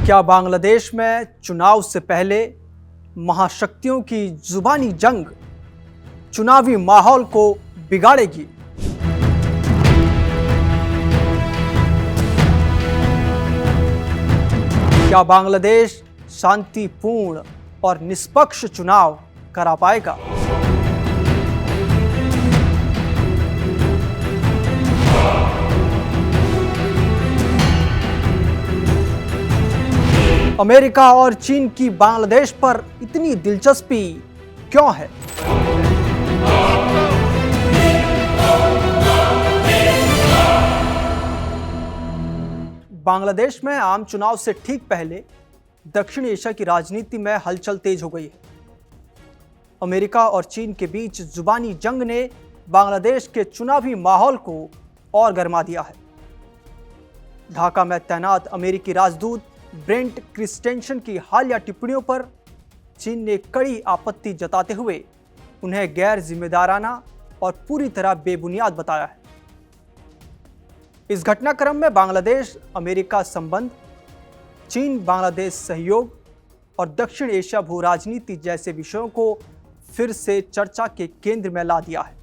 क्या बांग्लादेश में चुनाव से पहले महाशक्तियों की जुबानी जंग चुनावी माहौल को बिगाड़ेगी? क्या बांग्लादेश शांतिपूर्ण और निष्पक्ष चुनाव करा पाएगा? अमेरिका और चीन की बांग्लादेश पर इतनी दिलचस्पी क्यों है? बांग्लादेश में आम चुनाव से ठीक पहले दक्षिण एशिया की राजनीति में हलचल तेज हो गई है। अमेरिका और चीन के बीच जुबानी जंग ने बांग्लादेश के चुनावी माहौल को और गरमा दिया है। ढाका में तैनात अमेरिकी राजदूत ब्रेंट क्रिस्टेंसन की हालिया टिप्पणियों पर चीन ने कड़ी आपत्ति जताते हुए उन्हें गैर जिम्मेदाराना और पूरी तरह बेबुनियाद बताया है। इस घटनाक्रम में बांग्लादेश अमेरिका संबंध, चीन बांग्लादेश सहयोग और दक्षिण एशिया भू राजनीति जैसे विषयों को फिर से चर्चा के केंद्र में ला दिया है।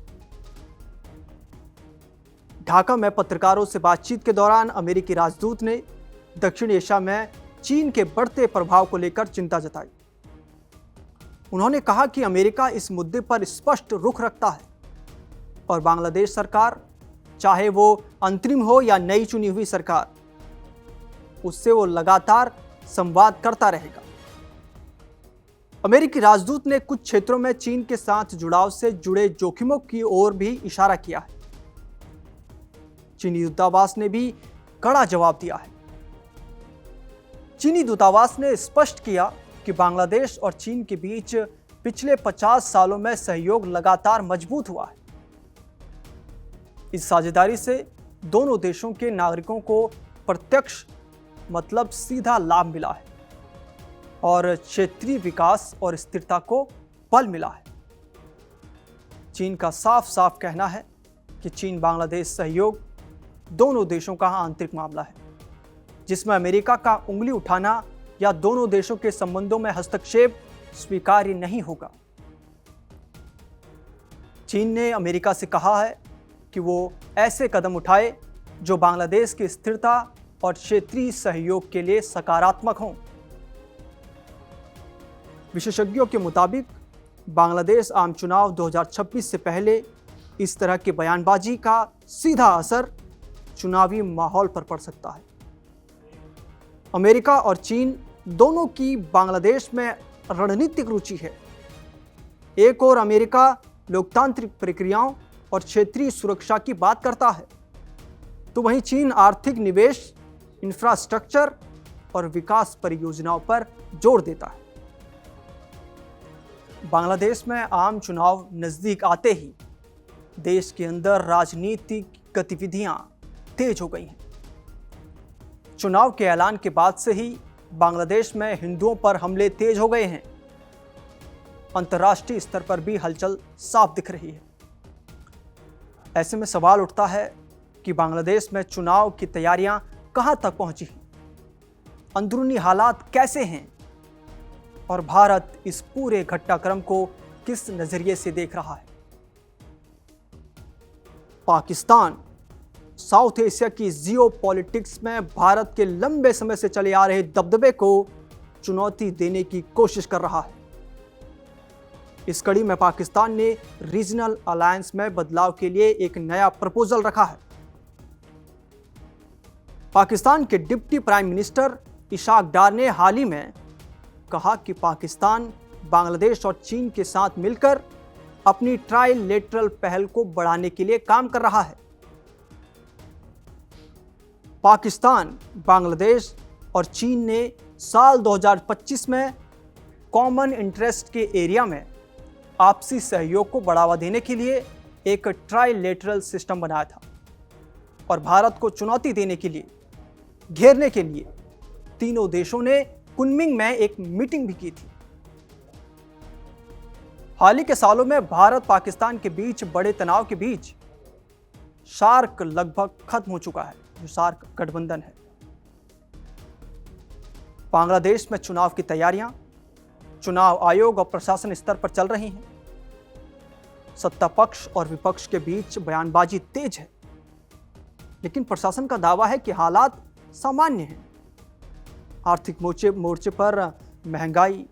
ढाका में पत्रकारों से बातचीत के दौरान अमेरिकी राजदूत ने दक्षिण एशिया में चीन के बढ़ते प्रभाव को लेकर चिंता जताई। उन्होंने कहा कि अमेरिका इस मुद्दे पर स्पष्ट रुख रखता है और बांग्लादेश सरकार, चाहे वो अंतरिम हो या नई चुनी हुई सरकार, उससे वो लगातार संवाद करता रहेगा। अमेरिकी राजदूत ने कुछ क्षेत्रों में चीन के साथ जुड़ाव से जुड़े जोखिमों की ओर भी इशारा किया है। चीनी दूतावास ने भी कड़ा जवाब दिया है। चीनी दूतावास ने स्पष्ट किया कि बांग्लादेश और चीन के बीच पिछले 50 सालों में सहयोग लगातार मजबूत हुआ है। इस साझेदारी से दोनों देशों के नागरिकों को प्रत्यक्ष मतलब सीधा लाभ मिला है और क्षेत्रीय विकास और स्थिरता को बल मिला है। चीन का साफ साफ कहना है कि चीन बांग्लादेश सहयोग दोनों देशों का आंतरिक मामला है, जिसमें अमेरिका का उंगली उठाना या दोनों देशों के संबंधों में हस्तक्षेप स्वीकार्य नहीं होगा। चीन ने अमेरिका से कहा है कि वो ऐसे कदम उठाए जो बांग्लादेश की स्थिरता और क्षेत्रीय सहयोग के लिए सकारात्मक हों। विशेषज्ञों के मुताबिक बांग्लादेश आम चुनाव 2026 से पहले इस तरह की बयानबाजी का सीधा असर चुनावी माहौल पर पड़ सकता है। अमेरिका और चीन दोनों की बांग्लादेश में रणनीतिक रुचि है। एक ओर अमेरिका लोकतांत्रिक प्रक्रियाओं और क्षेत्रीय सुरक्षा की बात करता है, तो वहीं चीन आर्थिक निवेश, इंफ्रास्ट्रक्चर और विकास परियोजनाओं पर जोर देता है। बांग्लादेश में आम चुनाव नजदीक आते ही देश के अंदर राजनीतिक गतिविधियां तेज हो गई हैं। चुनाव के ऐलान के बाद से ही बांग्लादेश में हिंदुओं पर हमले तेज हो गए हैं। अंतर्राष्ट्रीय स्तर पर भी हलचल साफ दिख रही है। ऐसे में सवाल उठता है कि बांग्लादेश में चुनाव की तैयारियां कहां तक पहुंची हैं, अंदरूनी हालात कैसे हैं और भारत इस पूरे घटनाक्रम को किस नजरिए से देख रहा है। पाकिस्तान साउथ एशिया की जियोपॉलिटिक्स में भारत के लंबे समय से चले आ रहे दबदबे को चुनौती देने की कोशिश कर रहा है। इस कड़ी में पाकिस्तान ने रीजनल अलायंस में बदलाव के लिए एक नया प्रपोजल रखा है। पाकिस्तान के डिप्टी प्राइम मिनिस्टर इशाक डार ने हाल ही में कहा कि पाकिस्तान बांग्लादेश और चीन के साथ मिलकर अपनी ट्राइलेटरल पहल को बढ़ाने के लिए काम कर रहा है। पाकिस्तान, बांग्लादेश और चीन ने साल 2025 में कॉमन इंटरेस्ट के एरिया में आपसी सहयोग को बढ़ावा देने के लिए एक ट्राइलेटरल सिस्टम बनाया था और भारत को चुनौती देने के लिए, घेरने के लिए तीनों देशों ने कुनमिंग में एक मीटिंग भी की थी। हाल ही के सालों में भारत पाकिस्तान के बीच बड़े तनाव के बीच सार्क लगभग खत्म हो चुका है, जो सार्क गठबंधन है। बांग्लादेश में चुनाव की तैयारियां चुनाव आयोग और प्रशासन स्तर पर चल रही हैं। सत्ता पक्ष और विपक्ष के बीच बयानबाजी तेज है, लेकिन प्रशासन का दावा है कि हालात सामान्य हैं। आर्थिक मोर्चे पर महंगाई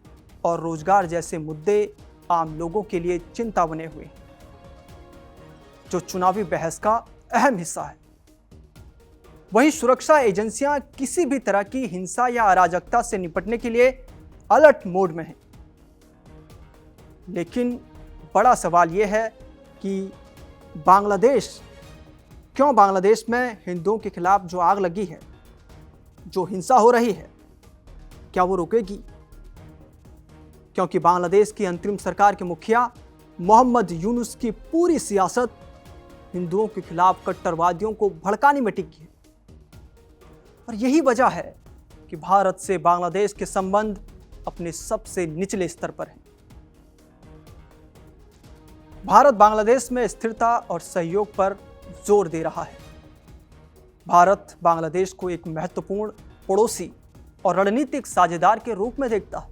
और रोजगार जैसे मुद्दे आम लोगों के लिए चिंता बने हुए हैं, जो चुनावी बहस का अहम हिस्सा है। वहीं सुरक्षा एजेंसियां किसी भी तरह की हिंसा या अराजकता से निपटने के लिए अलर्ट मोड में हैं। लेकिन बड़ा सवाल यह है कि क्यों बांग्लादेश में हिंदुओं के खिलाफ जो आग लगी है, जो हिंसा हो रही है, क्या वो रुकेगी? क्योंकि बांग्लादेश की अंतरिम सरकार के मुखिया मोहम्मद यूनुस की पूरी सियासत हिंदुओं के खिलाफ कट्टरवादियों को भड़काने में टिकी है। और यही वजह है कि भारत से बांग्लादेश के संबंध अपने सबसे निचले स्तर पर हैं। भारत बांग्लादेश में स्थिरता और सहयोग पर जोर दे रहा है। भारत बांग्लादेश को एक महत्वपूर्ण पड़ोसी और रणनीतिक साझेदार के रूप में देखता है।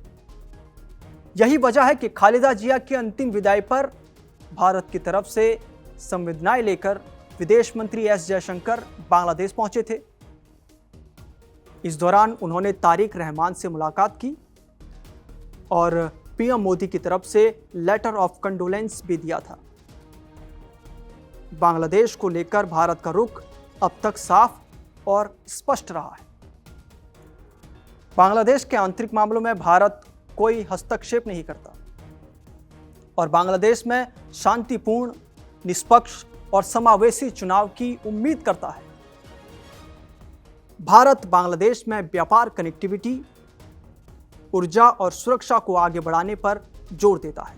यही वजह है कि खालिदा जिया की अंतिम विदाई पर भारत की तरफ से संवेदनाएं लेकर विदेश मंत्री एस जयशंकर बांग्लादेश पहुंचे थे। इस दौरान उन्होंने तारिक रहमान से मुलाकात की और पीएम मोदी की तरफ से लेटर ऑफ कंडोलेंस भी दिया था। बांग्लादेश को लेकर भारत का रुख अब तक साफ और स्पष्ट रहा है। बांग्लादेश के आंतरिक मामलों में भारत कोई हस्तक्षेप नहीं करता और बांग्लादेश में शांतिपूर्ण, निष्पक्ष और समावेशी चुनाव की उम्मीद करता है। भारत बांग्लादेश में व्यापार, कनेक्टिविटी, ऊर्जा और सुरक्षा को आगे बढ़ाने पर जोर देता है।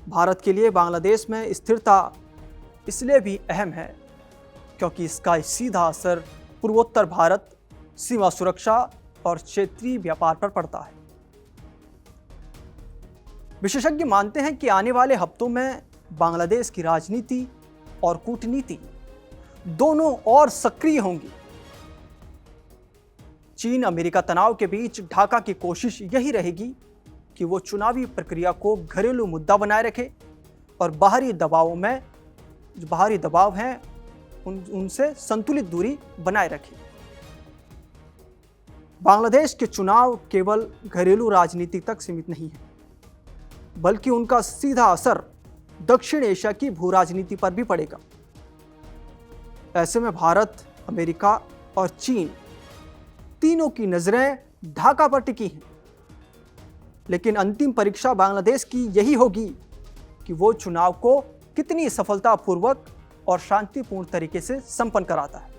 भारत के लिए बांग्लादेश में स्थिरता इसलिए भी अहम है क्योंकि इसका सीधा असर पूर्वोत्तर भारत, सीमा सुरक्षा और क्षेत्रीय व्यापार पर पड़ता है। विशेषज्ञ मानते हैं कि आने वाले हफ्तों में बांग्लादेश की राजनीति और कूटनीति दोनों और सक्रिय होंगी। चीन अमेरिका तनाव के बीच ढाका की कोशिश यही रहेगी कि वो चुनावी प्रक्रिया को घरेलू मुद्दा बनाए रखे और बाहरी दबाव हैं उनसे संतुलित दूरी बनाए रखे। बांग्लादेश के चुनाव केवल घरेलू राजनीति तक सीमित नहीं है, बल्कि उनका सीधा असर दक्षिण एशिया की भू राजनीति पर भी पड़ेगा। ऐसे में भारत, अमेरिका और चीन तीनों की नजरें ढाका पर टिकी हैं। लेकिन अंतिम परीक्षा बांग्लादेश की यही होगी कि वो चुनाव को कितनी सफलतापूर्वक और शांतिपूर्ण तरीके से संपन्न कराता है।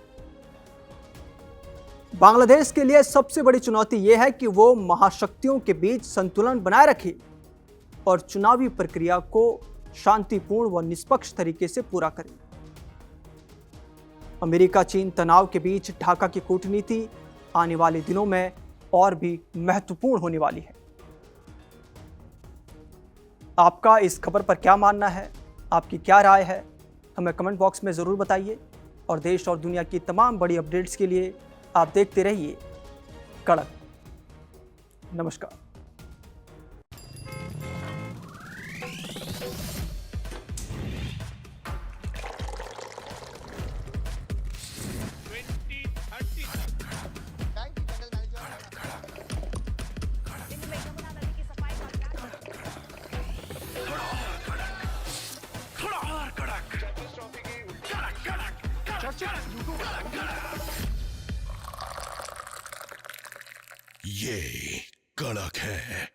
बांग्लादेश के लिए सबसे बड़ी चुनौती यह है कि वो महाशक्तियों के बीच संतुलन बनाए रखे और चुनावी प्रक्रिया को शांतिपूर्ण व निष्पक्ष तरीके से पूरा करे। अमेरिका चीन तनाव के बीच ढाका की कूटनीति आने वाले दिनों में और भी महत्वपूर्ण होने वाली है। आपका इस खबर पर क्या मानना है? आपकी क्या राय है? हमें कमेंट बॉक्स में जरूर बताइए और देश और दुनिया की तमाम बड़ी अपडेट्स के लिए आप देखते रहिए कड़क। नमस्कार। ये कड़क है।